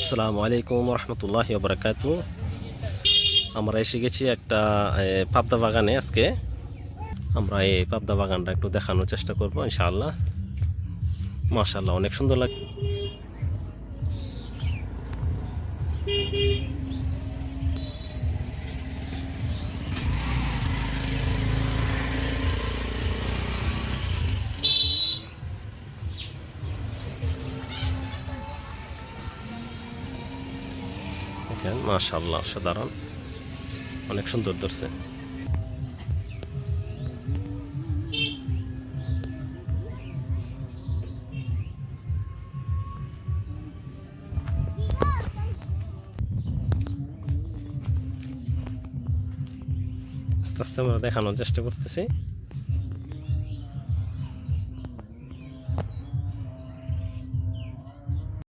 আসসালামু আলাইকুম রহমতুল্লাহি বারাকাতু। আমরা এসে গেছি একটা পাবদা বাগানে। আজকে আমরা এই পাবদা বাগানটা একটু দেখানোর চেষ্টা করব ইনশাআল্লাহ। মাশাআল্লাহ, অনেক সুন্দর লাগে। দেখেন, মাশাআল্লাহ, সাধারণ, অনেক সুন্দর ধরছে। আস্তে আস্তে আমরা দেখানোর চেষ্টা করতেছি।